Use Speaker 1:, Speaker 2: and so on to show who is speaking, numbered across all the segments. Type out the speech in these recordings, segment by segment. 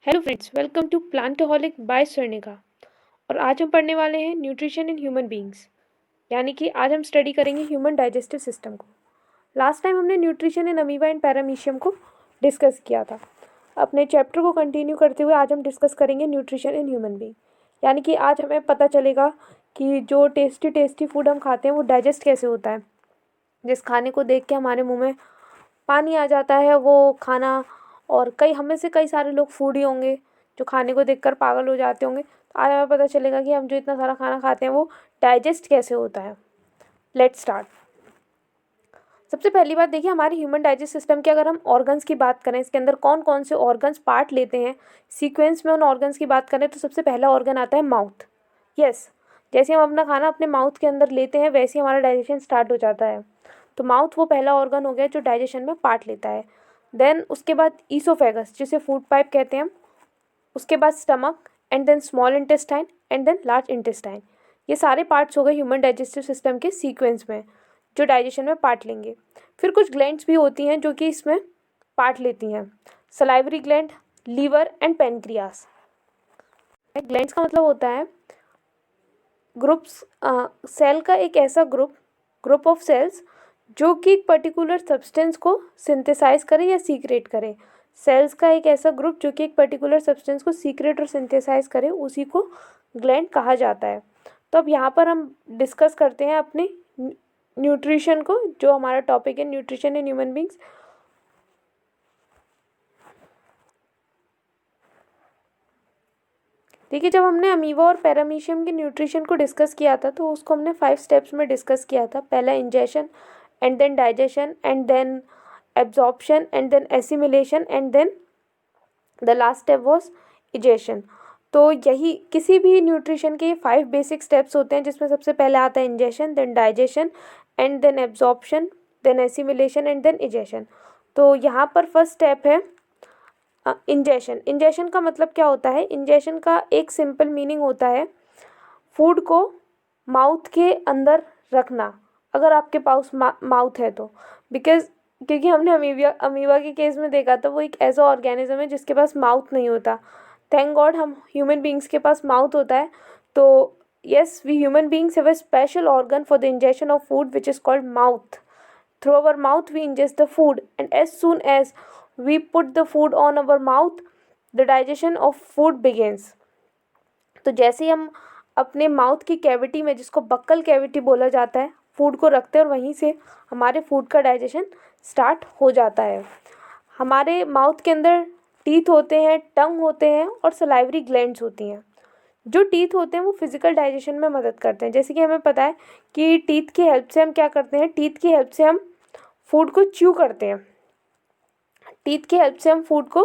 Speaker 1: Hello friends, welcome to plantoholic by Swarnika. और आज हम पढ़ने वाले हैं न्यूट्रिशन इन ह्यूमन बीइंग्स, यानी कि आज हम स्टडी करेंगे ह्यूमन डाइजेस्टिव सिस्टम को। लास्ट टाइम हमने nutrition in amoeba and paramecium को डिस्कस किया था। अपने चैप्टर को कंटिन्यू करते हुए आज हम डिस्कस करेंगे न्यूट्रिशन इन ह्यूमन बीइंग, यानी कि आज हमें पता चलेगा कि जो टेस्टी टेस्टी फूड हम खाते हैं वो डाइजेस्ट कैसे होता है। जिस खाने को देख के हमारे मुँह में पानी आ जाता है वो खाना, और कई हमें से कई सारे लोग फूडी होंगे जो खाने को देखकर पागल हो जाते होंगे। तो आज हमें पता चलेगा कि हम जो इतना सारा खाना खाते हैं वो डाइजेस्ट कैसे होता है। Let's start. सबसे पहली बात देखिए, हमारे ह्यूमन डाइजेस्ट सिस्टम के अगर हम ऑर्गन्स की बात करें, इसके अंदर कौन कौन से ऑर्गन्स पार्ट लेते हैं, सीक्वेंस में उन ऑर्गन्स की बात करें तो सबसे पहला ऑर्गन आता है माउथ। यस, जैसे हम अपना खाना अपने माउथ के अंदर लेते हैं वैसे ही हमारा डाइजेशन स्टार्ट हो जाता है। तो माउथ वो पहला ऑर्गन हो गया जो डाइजेशन में पार्ट लेता है। देन उसके बाद ईसोफेगस, जिसे फूड पाइप कहते हैं हम। उसके बाद stomach, and then small intestine, and then large intestine. ये सारे पार्ट्स हो गए ह्यूमन डाइजेस्टिव सिस्टम के सीक्वेंस में जो डाइजेशन में पार्ट लेंगे। फिर कुछ ग्लैंड्स भी होती हैं जो कि इसमें पार्ट लेती हैं। Salivary gland, liver and pancreas. Glands का मतलब होता है ग्रुप्स, सेल का एक ऐसा ग्रुप ऑफ सेल्स जो कि एक पर्टिकुलर सब्सटेंस को सिंथेसाइज करे या सीक्रेट करे। सेल्स का एक ऐसा ग्रुप जो कि एक पर्टिकुलर सब्सटेंस को सीक्रेट और सिंथेसाइज करे, उसी को ग्लैंड कहा जाता है। तो अब यहाँ पर हम डिस्कस करते हैं अपने न्यूट्रिशन को, जो हमारा टॉपिक है न्यूट्रिशन इन ह्यूमन बींग्स। देखिए, जब हमने अमीबा और पैरामीशियम के न्यूट्रिशन को डिस्कस किया था तो उसको हमने 5 स्टेप्स में डिस्कस किया था। पहला ingestion, and then digestion, and then absorption, and then assimilation, and then the last step was egestion. तो यही किसी भी न्यूट्रिशन के 5 बेसिक स्टेप्स होते हैं, जिसमें सबसे पहले आता है ingestion, then digestion, and then absorption, then assimilation, and then egestion. तो यहाँ पर फर्स्ट स्टेप है इंजेशन। इंजेशन का मतलब क्या होता है? इंजेशन का एक सिंपल मीनिंग होता है फूड को माउथ के अंदर रखना, अगर आपके पास माउथ है तो। क्योंकि हमने अमीबा के केस में देखा था, वो एक ऐसा ऑर्गेनिज्म है जिसके पास माउथ नहीं होता। थैंक गॉड हम ह्यूमन बींग्स के पास माउथ होता है। तो yes, we human beings have a special organ for the ingestion of food which is called mouth. Through our mouth we ingest the food, and as soon as we put the food on our mouth, the digestion of food begins. तो जैसे ही हम अपने mouth की cavity में, जिसको buccal cavity बोला जाता है, फूड को रखते हैं और वहीं से हमारे फूड का डाइजेशन स्टार्ट हो जाता है। हमारे माउथ के अंदर टीथ होते हैं, टंग होते हैं और सलाइवरी ग्लैंड्स होती हैं। जो टीथ होते हैं वो फिजिकल डाइजेशन में मदद करते हैं। जैसे कि हमें पता है कि टीथ की हेल्प से हम क्या करते हैं, टीथ की हेल्प से हम फूड को च्यू करते हैं। टीथ की हेल्प से हम फूड को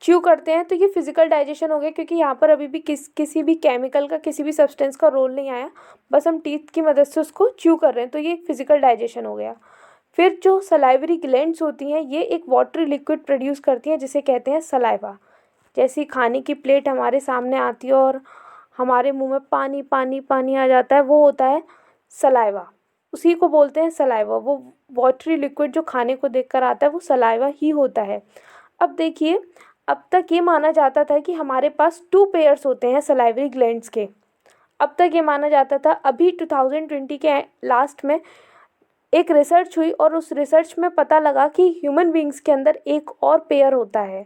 Speaker 1: च्यू करते हैं, तो ये फिजिकल डाइजेशन हो गया, क्योंकि यहाँ पर अभी भी किसी भी केमिकल का, किसी भी सब्सटेंस का रोल नहीं आया, बस हम टीथ की मदद से उसको च्यू कर रहे हैं, तो ये एक फिजिकल डाइजेशन हो गया। फिर जो सलाइवरी ग्लैंड्स होती हैं, ये एक वाटरी लिक्विड प्रोड्यूस करती हैं जिसे कहते हैं सलाइवा। जैसी खाने की प्लेट हमारे सामने आती है और हमारे मुंह में पानी पानी पानी आ जाता है, वो होता है सलाइवा, उसी को बोलते हैं सलाइवा। वो वाटरी लिक्विड जो खाने को देखकर आता है वो सलाइवा ही होता है। अब देखिए, अब तक ये माना जाता था कि हमारे पास 2 पेयर्स होते हैं सलाइवरी ग्लैंड्स के। अब तक ये माना जाता था। अभी 2020 के लास्ट में एक रिसर्च हुई और उस रिसर्च में पता लगा कि ह्यूमन बींग्स के अंदर एक और पेयर होता है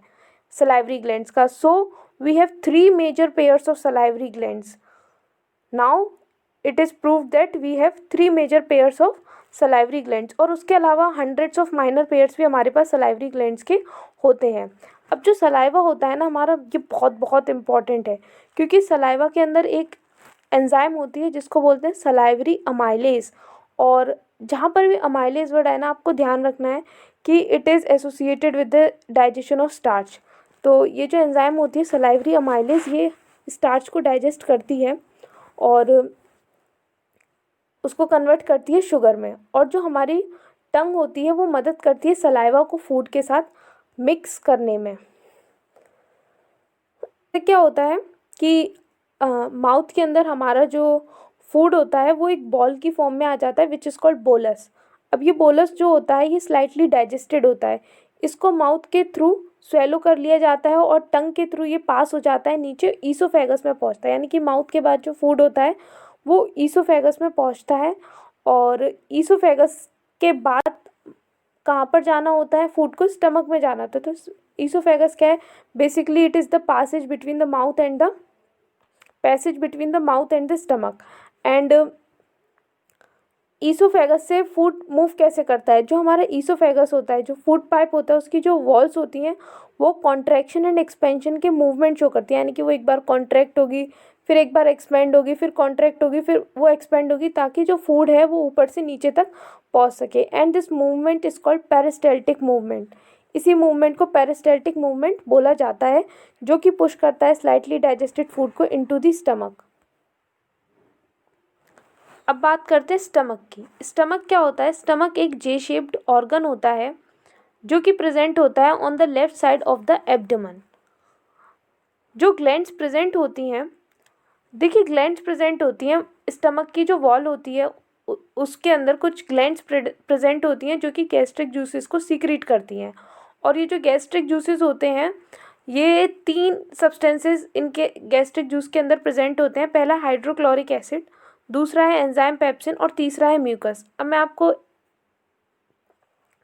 Speaker 1: सलाइवरी ग्लैंड्स का। So we have 3 major pairs of salivary glands. Now it is proved that we have 3 major pairs of salivary glands, और उसके अलावा hundreds of minor pairs भी हमारे पास salivary glands के होते हैं। अब जो सलाइवा होता है ना हमारा, ये बहुत बहुत इम्पॉर्टेंट है, क्योंकि सलाइवा के अंदर एक एंजाइम होती है जिसको बोलते हैं सलाइवरी अमाइलेज। और जहाँ पर भी अमाइलेज वर्ड है ना, आपको ध्यान रखना है कि it is associated with the digestion of starch. तो ये जो एंजाइम होती है सलाइवरी अमाइलेज, ये स्टार्च को डाइजेस्ट करती है और उसको कन्वर्ट करती है शुगर में। और जो हमारी टंग होती है वो मदद करती है सलाइवा को फूड के साथ मिक्स करने में। तो क्या होता है कि माउथ के अंदर हमारा जो फूड होता है वो एक बॉल की फॉर्म में आ जाता है, विच इज़ कॉल्ड बोलस। अब ये बोलस जो होता है ये स्लाइटली डाइजेस्टेड होता है, इसको माउथ के थ्रू स्वेलो कर लिया जाता है और टंग के थ्रू ये पास हो जाता है नीचे ईसोफेगस में पहुंचता है, यानी कि माउथ के बाद जो फूड होता है वो ईसोफेगस में पहुंचता है। और ईसोफेगस के बाद कहाँ पर जाना होता है फूड को? स्टमक में जाना होता है। तो ईसोफेगस क्या है? Basically it is the passage between the mouth and the passage between the mouth and the stomach। And oesophagus से फूड मूव कैसे करता है? जो हमारा ईसोफेगस होता है, जो फूड पाइप होता है, उसकी जो वॉल्स होती हैं वो कॉन्ट्रैक्शन एंड एक्सपेंशन के मूवमेंट शो करती है, यानी कि वो एक बार कॉन्ट्रैक्ट होगी, फिर एक बार एक्सपेंड होगी, फिर कॉन्ट्रैक्ट होगी, फिर वो एक्सपेंड होगी, ताकि जो फूड है वो ऊपर से नीचे तक पहुंच सके। And this movement is called peristaltic movement. इसी मूवमेंट को पेरिस्टैल्टिक मूवमेंट बोला जाता है, जो कि पुश करता है स्लाइटली डाइजेस्टेड फूड को इनटू द स्टमक। अब बात करते हैं स्टमक की। स्टमक क्या होता है? स्टमक एक जे शेप्ड ऑर्गन होता है जो कि प्रेजेंट होता है on the left side of the abdomen. जो ग्लैंड्स प्रेजेंट होती हैं, देखिए ग्लैंड्स प्रेजेंट होती हैं, स्टमक की जो वॉल होती है उसके अंदर कुछ ग्लैंड्स प्रेजेंट होती हैं जो कि गैस्ट्रिक जूसेस को सीक्रेट करती हैं। और ये जो गैस्ट्रिक जूसेस होते हैं, ये 3 सब्सटेंसेस इनके गैस्ट्रिक जूस के अंदर प्रेजेंट होते हैं। पहला हाइड्रोक्लोरिक एसिड, दूसरा है एंजाइम पेप्सिन और तीसरा है म्यूकस। अब मैं आपको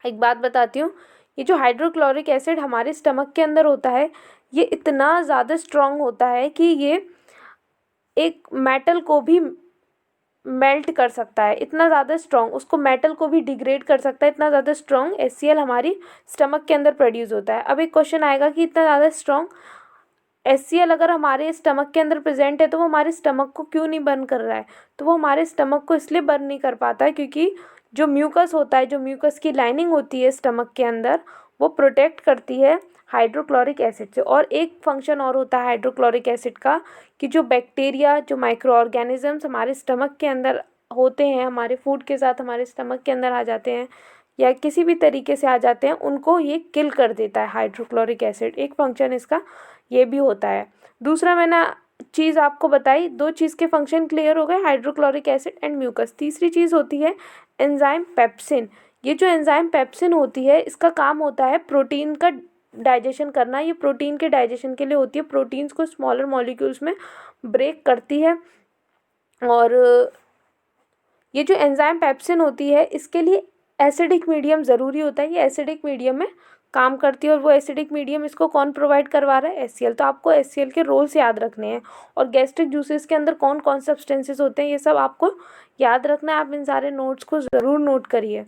Speaker 1: एक बात बताती हूँ, ये जो हाइड्रोक्लोरिक एसिड हमारे स्टमक के अंदर होता है, ये इतना ज़्यादा स्ट्रॉन्ग होता है कि ये एक मेटल को भी मेल्ट कर सकता है। इतना ज़्यादा स्ट्रॉन्ग, उसको मेटल को भी डिग्रेड कर सकता है। इतना ज़्यादा स्ट्रॉन्ग HCl हमारी स्टमक के अंदर प्रोड्यूस होता है। अब एक क्वेश्चन आएगा कि इतना ज़्यादा स्ट्रॉन्ग HCl अगर हमारे स्टमक के अंदर प्रेजेंट है तो वो हमारे स्टमक को क्यों नहीं बर्न कर रहा है? तो वो हमारे स्टमक को इसलिए बर्न नहीं कर पाता है क्योंकि जो म्यूकस होता है, जो म्यूकस की लाइनिंग होती है स्टमक के अंदर, वो प्रोटेक्ट करती है हाइड्रोक्लोरिक एसिड से। और एक फंक्शन और होता है हाइड्रोक्लोरिक एसिड का, कि जो बैक्टीरिया, जो माइक्रो ऑर्गेनिजम्स हमारे स्टमक के अंदर होते हैं, हमारे फूड के साथ हमारे स्टमक के अंदर आ जाते हैं या किसी भी तरीके से आ जाते हैं, उनको ये किल कर देता है हाइड्रोक्लोरिक एसिड। एक फंक्शन इसका ये भी होता है। दूसरा मैंने चीज़ आपको बताई, 2 चीज़ के फंक्शन क्लियर हो गए, हाइड्रोक्लोरिक एसिड एंड म्यूकस। तीसरी चीज़ होती है एंजाइम पेप्सिन। ये जो एंजाइम पेप्सिन होती है, इसका काम होता है प्रोटीन का डाइजेशन करना। ये प्रोटीन के डाइजेशन के लिए होती है, प्रोटीन्स को स्मॉलर मॉलिक्यूल्स में ब्रेक करती है। और ये जो एंजाइम पेप्सिन होती है, इसके लिए एसिडिक मीडियम ज़रूरी होता है। ये एसिडिक मीडियम में काम करती है, और वो एसिडिक मीडियम इसको कौन प्रोवाइड करवा रहा है? HCl। तो आपको HCl के रोल्स याद रखने हैं। और गैस्ट्रिक जूसेस के अंदर कौन कौन सब्सटेंसेस होते हैं, ये सब आपको याद रखना है। आप इन सारे नोट्स को ज़रूर नोट करिए।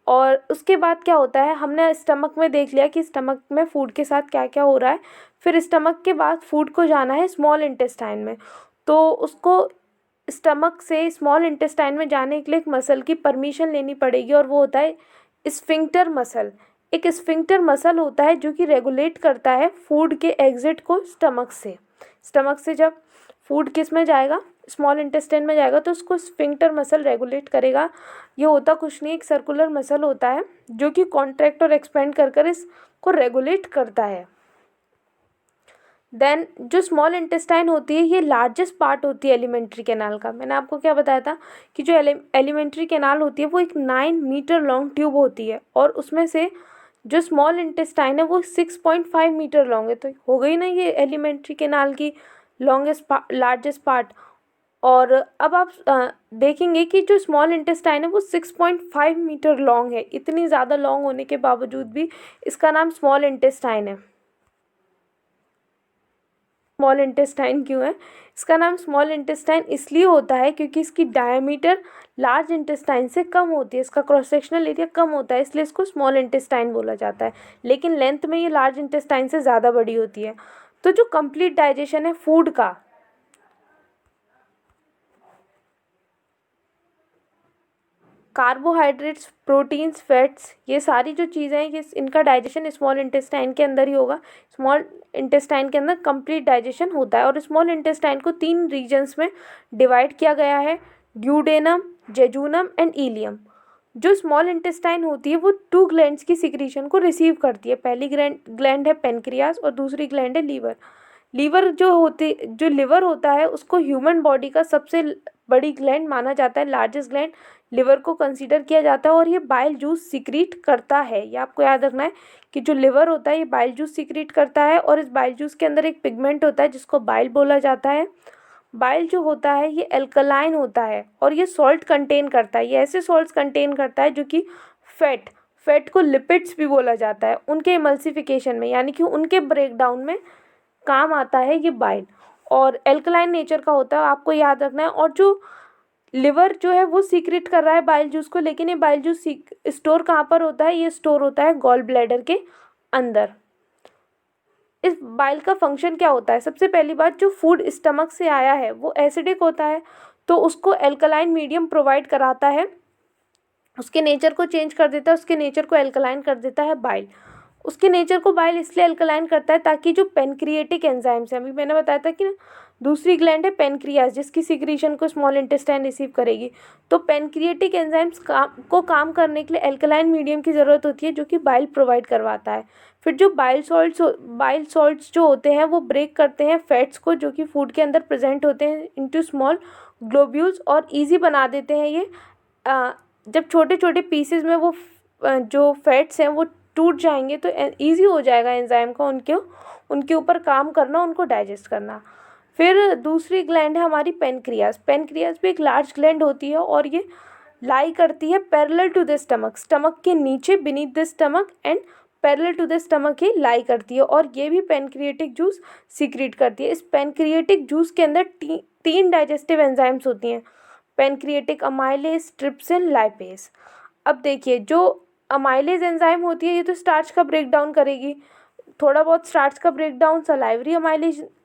Speaker 1: और उसके बाद क्या होता है, हमने स्टमक में देख लिया कि स्टमक में फूड के साथ क्या क्या हो रहा है। फिर स्टमक के बाद फूड को जाना है स्मॉल इंटेस्टाइन में, तो उसको स्टमक से स्मॉल इंटेस्टाइन में जाने के लिए एक मसल की परमिशन लेनी पड़ेगी, और वो होता है स्फिंक्टर मसल। एक स्फिंक्टर मसल होता है जो कि रेगुलेट करता है फूड के एग्जिट को स्टमक से। स्टमक से जब फूड किस में जाएगा? स्मॉल इंटेस्टाइन में जाएगा, तो उसको स्फिंक्टर मसल रेगुलेट करेगा। ये होता कुछ नहीं, एक सर्कुलर मसल होता है जो कि कॉन्ट्रैक्ट और एक्सपेंड कर कर इसको रेगुलेट करता है। देन जो स्मॉल इंटेस्टाइन होती है, ये लार्जेस्ट पार्ट होती है एलिमेंट्री कैनाल का। मैंने आपको क्या बताया था कि जो एलिमेंट्री कैनाल होती है वो एक 9 मीटर लॉन्ग ट्यूब होती है, और उसमें से जो स्मॉल इंटेस्टाइन है वो 6.5 मीटर लॉन्ग है। तो हो गई ना ये एलिमेंट्री कैनाल की लार्जेस्ट पार्ट। और अब आप देखेंगे कि जो स्मॉल इंटेस्टाइन है वो 6.5 मीटर लॉन्ग है। इतनी ज़्यादा लॉन्ग होने के बावजूद भी इसका नाम स्मॉल इंटेस्टाइन है। स्मॉल इंटेस्टाइन क्यों है? इसका नाम स्मॉल इंटेस्टाइन इसलिए होता है क्योंकि इसकी डायमीटर लार्ज इंटेस्टाइन से कम होती है, इसका क्रॉस सेक्शनल एरिया कम होता है, इसलिए इसको स्मॉल इंटेस्टाइन बोला जाता है। लेकिन लेंथ में ये लार्ज इंटेस्टाइन से ज़्यादा बड़ी होती है। तो जो कंप्लीट डाइजेशन है फूड का, कार्बोहाइड्रेट्स, प्रोटीन्स, फैट्स, ये सारी जो चीज़ें हैं, ये इनका डाइजेशन स्मॉल इंटेस्टाइन के अंदर ही होगा। स्मॉल इंटेस्टाइन के अंदर कंप्लीट डाइजेशन होता है। और स्मॉल इंटेस्टाइन को 3 रीजन्स में डिवाइड किया गया है, ड्यूडेनम, जेजूनम एंड इलियम। जो स्मॉल इंटेस्टाइन होती है वो 2 ग्लैंड्स की सिक्रीशन को रिसीव करती है। पहली ग्लैंड है पेनक्रियास और दूसरी ग्लैंड है लीवर। लीवर जो लिवर होता है उसको ह्यूमन बॉडी का सबसे बड़ी ग्लैंड माना जाता है, लार्जेस्ट ग्लैंड लिवर को कंसीडर किया जाता है और ये बाइल जूस सीक्रेट करता है। ये आपको याद रखना है कि जो लिवर होता है ये बाइल जूस सीक्रेट करता है और इस बाइल जूस के अंदर एक पिगमेंट होता है जिसको बाइल बोला जाता है। बाइल जो होता है ये एल्कलाइन होता है और ये सॉल्ट कंटेन करता है। ये ऐसे सॉल्ट्स कंटेन करता है जो कि फैट को लिपिड्स भी बोला जाता है, उनके इमल्सिफिकेशन में यानी कि उनके ब्रेकडाउन में काम आता है ये बाइल, और एल्कलाइन नेचर का होता है, आपको याद रखना है। और जो लिवर जो है वो सीक्रेट कर रहा है बाइल जूस को, लेकिन ये बाइल जूस स्टोर कहाँ पर होता है, ये स्टोर होता है गॉल ब्लैडर के अंदर। इस बाइल का फंक्शन क्या होता है? सबसे पहली बात, जो फूड स्टमक से आया है वो एसिडिक होता है तो उसको एल्कलाइन मीडियम प्रोवाइड कराता है, उसके नेचर को चेंज कर देता है, उसके नेचर को एल्कलाइन कर देता है बाइल। उसके नेचर को बाइल इसलिए एल्कलाइन करता है ताकि जो पेनक्रिएटिक एंजाइम्स हैं, अभी मैंने बताया था कि दूसरी ग्लैंड है पेनक्रियास जिसकी सिक्रीशन को स्मॉल इंटेस्टाइन रिसीव करेगी, तो पेनक्रिएटिक एंजाइम्स को काम करने के लिए एल्कलाइन मीडियम की ज़रूरत होती है जो कि बाइल प्रोवाइड करवाता है। फिर जो बाइल सॉल्ट्स जो होते हैं वो ब्रेक करते हैं फैट्स को जो कि फूड के अंदर प्रेजेंट होते हैं इनटू स्मॉल ग्लोब्यूल्स और ईजी बना देते हैं ये। जब छोटे छोटे पीसेस में वो जो फैट्स हैं वो टूट जाएंगे तो ईजी हो जाएगा एंजाइम का उनके ऊपर काम करना, उनको डाइजेस्ट करना। फिर दूसरी ग्लैंड है हमारी पेनक्रियास। पेनक्रियास भी एक लार्ज ग्लैंड होती है और ये लाई करती है पैरेलल टू द स्टमक के नीचे, beneath the stomach and parallel to the stomach ही लाई करती है और ये भी पेनक्रिएटिक जूस सीक्रेट करती है। इस पेनक्रिएटिक जूस के अंदर तीन डाइजेस्टिव एंजाइम्स होती हैं, पेनक्रिएटिक अमाइलेज, ट्रिप्सिन, लाइपेज। अब देखिए जो अमाइलेज एंजाइम होती है ये तो स्टार्च का ब्रेकडाउन करेगी, थोड़ा बहुत स्टार्च का ब्रेकडाउन सलाइवरी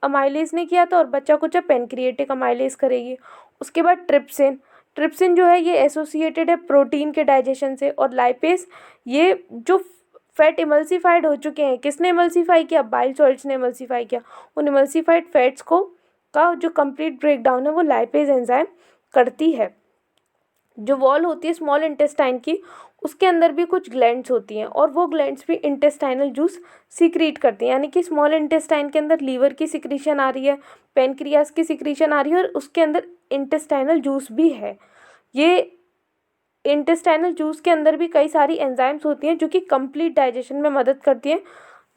Speaker 1: अमाइलेज ने किया था और बच्चा कुछ पेनक्रिएटिक अमाइलेज करेगी। उसके बाद ट्रिप्सिन जो है ये एसोसिएटेड है प्रोटीन के डाइजेशन से, और लाइपेज ये जो फैट इमल्सिफाइड हो चुके हैं, किसने इमल्सिफाई किया? बाइल सॉल्ट्स ने इमल्सिफाई किया। उन इमल्सिफाइड फैट्स का जो कंप्लीट ब्रेकडाउन है वो लाइपेज एंजाइम करती है। जो वॉल होती है स्मॉल इंटेस्टाइन की, उसके अंदर भी कुछ ग्लैंड्स होती हैं और वो ग्लैंड्स भी इंटेस्टाइनल जूस सीक्रेट करती हैं, यानी कि स्मॉल इंटेस्टाइन के अंदर लीवर की सिक्रीशन आ रही है, पेनक्रियास की सिक्रीशन आ रही है और उसके अंदर इंटेस्टाइनल जूस भी है। ये इंटेस्टाइनल जूस के अंदर भी कई सारी एंजाइम्स होती हैं जो कि कंप्लीट डाइजेशन में मदद करती हैं।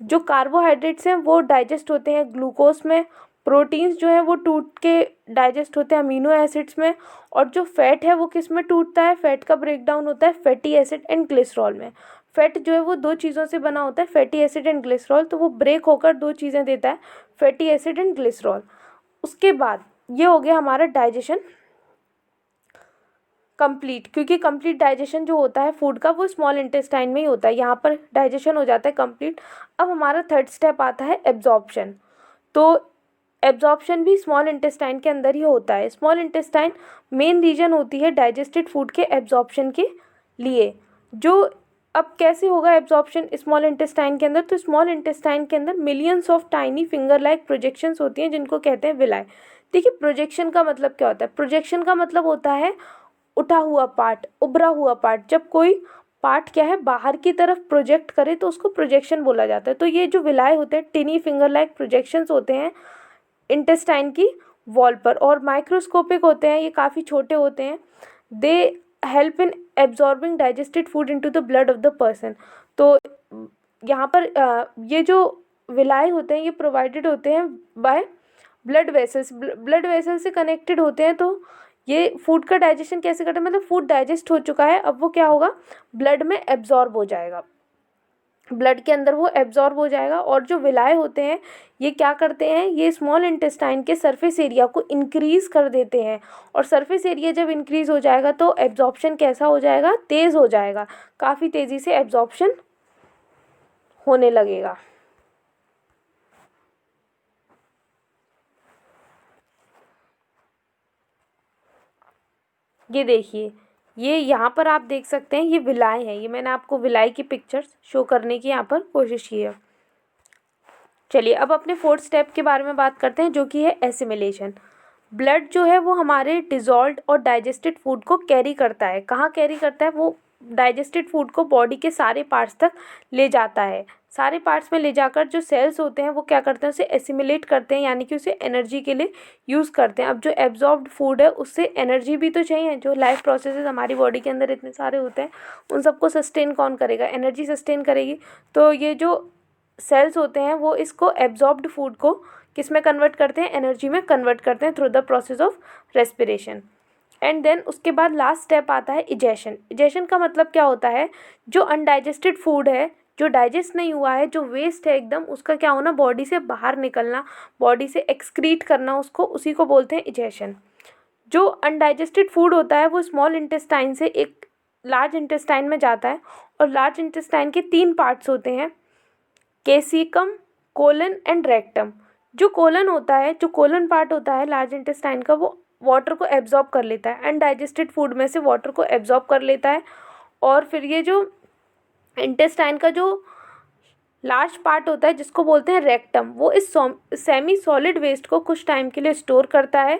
Speaker 1: जो कार्बोहाइड्रेट्स हैं वो डाइजेस्ट होते हैं ग्लूकोज में, प्रोटीन्स जो है वो टूट के डाइजेस्ट होते हैं अमीनो एसिड्स में, और जो फैट है वो किस में टूटता है? फैट का ब्रेकडाउन होता है फैटी एसिड एंड ग्लिसरॉल में। फैट जो है वो दो चीज़ों से बना होता है, फैटी एसिड एंड ग्लिसरॉल, तो वो ब्रेक होकर दो चीज़ें देता है, फैटी एसिड एंड ग्लिसरॉल। उसके बाद ये हो गया हमारा डाइजेशन कंप्लीट, क्योंकि कंप्लीट डाइजेशन जो होता है फूड का वो स्मॉल इंटेस्टाइन में ही होता है, यहाँ पर डाइजेशन हो जाता है कंप्लीट। अब हमारा थर्ड स्टेप आता है एब्जॉर्प्शन। तो एब्जॉर्प्शन भी स्मॉल इंटेस्टाइन के अंदर ही होता है। स्मॉल इंटेस्टाइन मेन रीजन होती है डाइजेस्टेड फूड के एब्जॉर्प्शन के लिए। जो अब कैसे होगा एब्जॉर्प्शन स्मॉल इंटेस्टाइन के अंदर? तो स्मॉल इंटेस्टाइन के अंदर millions of tiny finger like projections होती हैं जिनको कहते हैं विलाई। देखिए प्रोजेक्शन का मतलब क्या होता है? प्रोजेक्शन का मतलब होता है उठा हुआ पार्ट, उभरा हुआ पार्ट। जब कोई पार्ट क्या है बाहर की तरफ प्रोजेक्ट करे तो उसको प्रोजेक्शन बोला जाता है। तो ये जो विलाई होते हैं टिनी फिंगर लाइक प्रोजेक्शंस होते हैं इंटेस्टाइन की वॉल पर, और माइक्रोस्कोपिक होते हैं, ये काफ़ी छोटे होते हैं। They help in absorbing digested food into the blood of the person. तो यहाँ पर ये जो विलाई होते हैं ये प्रोवाइडेड होते हैं बाय ब्लड वेसल्स से कनेक्टेड होते हैं। तो ये फूड का डाइजेशन कैसे करते हैं? मतलब फूड डाइजेस्ट हो चुका है, अब वो क्या होगा, ब्लड में एब्जॉर्ब हो जाएगा, ब्लड के अंदर वो एब्जॉर्ब हो जाएगा। और जो विलाय होते हैं ये क्या करते हैं, ये स्मॉल इंटेस्टाइन के सरफेस एरिया को इंक्रीज़ कर देते हैं, और सरफेस एरिया जब इंक्रीज़ हो जाएगा तो एब्जॉर्प्शन कैसा हो जाएगा? तेज़ हो जाएगा, काफ़ी तेज़ी से एब्जॉर्प्शन होने लगेगा। ये देखिए, ये यहाँ पर आप देख सकते हैं ये विलाय है, ये मैंने आपको विलाय की पिक्चर्स शो करने की यहाँ पर कोशिश की है। चलिए अब अपने फोर्थ स्टेप के बारे में बात करते हैं जो कि है एसिमिलेशन। ब्लड जो है वो हमारे डिजॉल्व्ड और डाइजेस्टेड फूड को कैरी करता है। कहाँ कैरी करता है? वो डाइजेस्टेड फूड को बॉडी के सारे पार्ट्स तक ले जाता है। सारे पार्ट्स में ले जाकर जो सेल्स होते हैं वो क्या करते हैं, उसे एसिमिलेट करते हैं, यानी कि उसे एनर्जी के लिए यूज़ करते हैं। अब जो एब्जॉर्ब्ड फूड है उससे एनर्जी भी तो चाहिए। जो लाइफ प्रोसेसेस हमारी बॉडी के अंदर इतने सारे होते हैं उन सबको सस्टेन कौन करेगा, एनर्जी सस्टेन करेगी। तो ये जो सेल्स होते हैं वो इसको एब्जॉर्ब्ड फूड को किस में कन्वर्ट करते हैं, एनर्जी में कन्वर्ट करते हैं through the process of respiration. And then उसके बाद लास्ट स्टेप आता है इजेशन। इजेशन का मतलब क्या होता है, जो अनडाइजेस्टेड फूड है, जो डाइजेस्ट नहीं हुआ है, जो वेस्ट है एकदम, उसका क्या होना, बॉडी से बाहर निकलना, बॉडी से एक्सक्रीट करना उसको, उसी को बोलते हैं इजेशन। जो अनडाइजेस्टेड फूड होता है वो स्मॉल इंटेस्टाइन से एक लार्ज इंटेस्टाइन में जाता है, और लार्ज इंटेस्टाइन के 3 पार्ट्स होते हैं, केसिकम, कोलन एंड रेक्टम। जो कोलन होता है, जो कोलन पार्ट होता है लार्ज इंटेस्टाइन का, वो वाटर को एब्जॉर्ब कर लेता है, अनडाइजेस्टेड फूड में से वाटर को एब्जॉर्ब कर लेता है। और फिर ये जो इंटेस्टाइन का जो लार्ज पार्ट होता है जिसको बोलते हैं रेक्टम, वो इस सेमी सॉलिड वेस्ट को कुछ टाइम के लिए स्टोर करता है,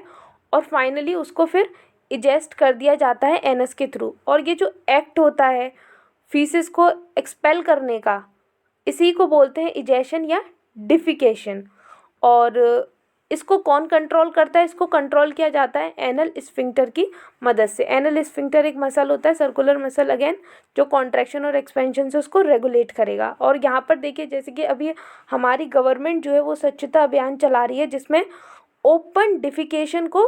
Speaker 1: और फाइनली उसको फिर इजेस्ट कर दिया जाता है एनस के थ्रू। और ये जो एक्ट होता है फीसिस को एक्सपेल करने का, इसी को बोलते हैं इजेशन या डिफिकेशन। और इसको कौन कंट्रोल करता है, इसको कंट्रोल किया जाता है एनल स्फिंक्टर की मदद से। एनल स्फिंक्टर एक मसल होता है, सर्कुलर मसल अगेन, जो कॉन्ट्रैक्शन और एक्सपेंशन से उसको रेगुलेट करेगा। और यहाँ पर देखिए, जैसे कि अभी हमारी गवर्नमेंट जो है वो स्वच्छता अभियान चला रही है, जिसमें ओपन डिफिकेशन को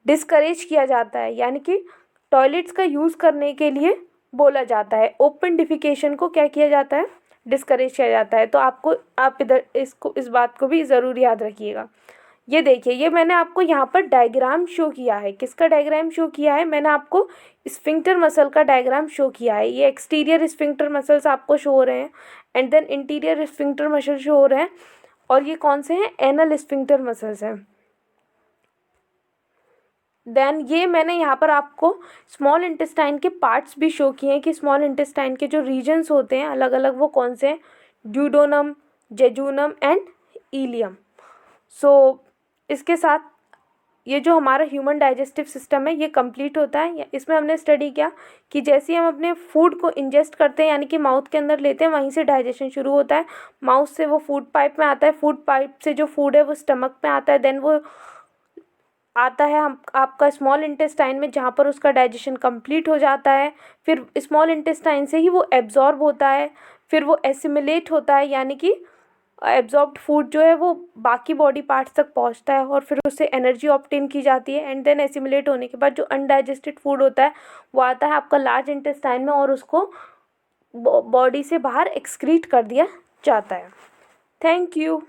Speaker 1: डिस्करेज किया जाता है, यानी कि टॉयलेट्स का यूज़ करने के लिए बोला जाता है। ओपन डिफिकेशन को क्या किया जाता है, डिस्करेज किया जाता है। तो आप इधर इस बात को भी ज़रूर याद रखिएगा। ये देखिए, ये मैंने आपको यहाँ पर डायग्राम शो किया है। किसका डायग्राम शो किया है, मैंने आपको स्फिंक्टर मसल का डायग्राम शो किया है। ये एक्सटीरियर स्फिंक्टर मसल्स आपको शो हो रहे हैं, and then interior sphincter muscle show हो रहे हैं, और ये कौन से हैं, एनल स्फिंक्टर मसल्स हैं। देन ये मैंने यहाँ पर आपको स्मॉल इंटेस्टाइन के पार्ट्स भी शो किए हैं कि स्मॉल इंटेस्टाइन के जो रीजन्स होते हैं अलग अलग, वो कौन से हैं, ड्यूडोनम, जेजूनम एंड इलियम। सो इसके साथ ये जो हमारा ह्यूमन डाइजेस्टिव सिस्टम है ये कंप्लीट होता है। इसमें हमने स्टडी किया कि जैसे ही हम अपने फूड को इंजेस्ट करते हैं, यानी कि माउथ के अंदर लेते हैं, वहीं से डाइजेशन शुरू होता है। माउथ से वो फूड पाइप में आता है, फूड पाइप से जो फूड है वो स्टमक में आता है, देन वो आता है हम आपका स्मॉल इंटेस्टाइन में, जहाँ पर उसका डाइजेशन कंप्लीट हो जाता है। फिर स्मॉल इंटेस्टाइन से ही वो एब्जॉर्ब होता है, फिर वो एसिमिलेट होता है, यानी कि एब्जॉर्ब्ड फूड जो है वो बाकी बॉडी पार्ट्स तक पहुंचता है, और फिर उससे एनर्जी ऑब्टेन की जाती है। एंड देन एसिमिलेट होने के बाद जो अनडाइजेस्टेड फूड होता है वो आता है आपका लार्ज इंटेस्टाइन में, और उसको बॉडी से बाहर एक्सक्रीट कर दिया जाता है। Thank you.